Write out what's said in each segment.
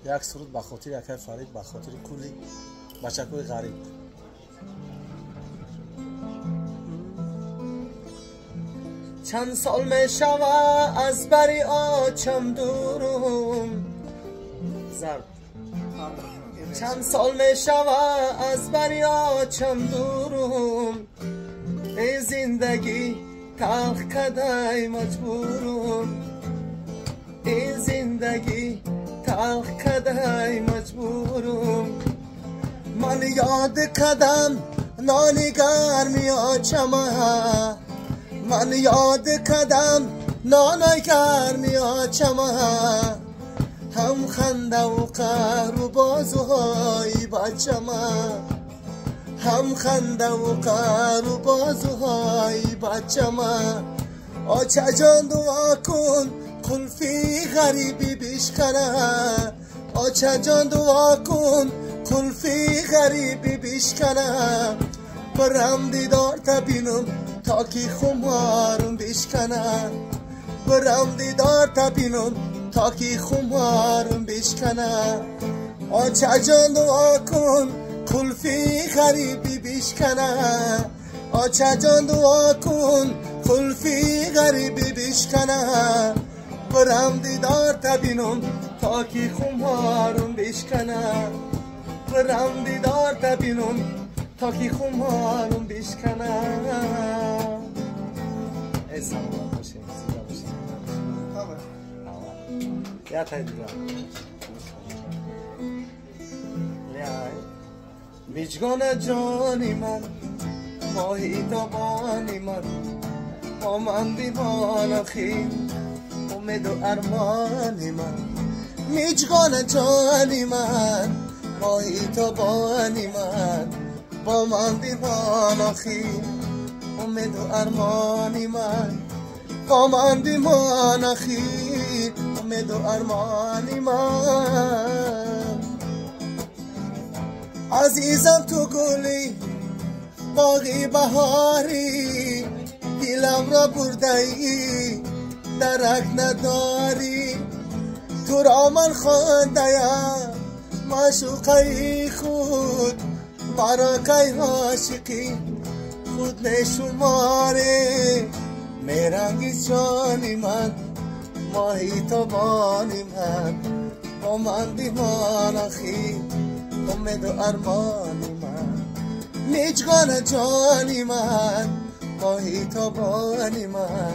یک سرود به خاطر یکی فرید، به خاطر کلی بچکوی غریب. چند سال می شود از بری آچم دورم زرد. چند سال می شود از بری آچم دورم، ای زندگی تلخ کدای مجبورم، ای زندگی تلخ کدای مجبورم. من یاد کدم نانی گرمی آچمه، من یاد کدم نانی گرمی آچمه، هم خنده و قهر و بازوهای بچمه، هم خنده و قهر و بازوهای بچمه. آچه جان دعا کن قلفی غریبی بشکنه، آچه جان دعا کن قلفی غریبی بشکنه. برم دیدار تبینم تا که خمارم بشکنه، برم دیدار تبینم تا که خمارم بشکنه. آچه جان دعا کن قلفی غریبی بشکنه، آچه جان دعا کن قلفی غریبی بشکنه. برم دیدار تبینم تا که خمارم بشکنه، برم دیدار تبینم تا که خمارم بشکنه. ای سلام باشیم، زیده باشیم. یا تایی دیگه میجگان جانی من، ماهی تابانی من، با من دیوان خیل امید و ارمانی من. میجگان جانی من، ماهی تابانی من، با من دیوان خیل امید و ارمانی من، با من دیوان خیل امید و ارمانی من. عزیزم تو گلی باغی بهاری، دلم را برده‌ای درک نداری. تو را من خوانده‌ام معشوقه خود، مرا که عاشقی خود نشماره. میرنگی جانی من، ماهی تابانی من، با من دیوانه خی امید و ارمانی من. میجگان جانی من، ماهی تابانی من،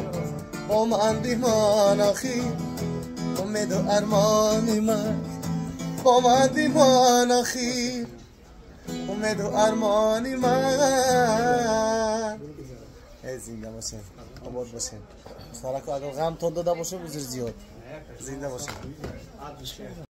با من دیوانه خی امید و ارمانی من، با من دیوانه خی امید و ارمانی من. ای زنده باشین، آباد باشین. سرکو اگر غم تون داده باشه بزر زیاد زنده باشین.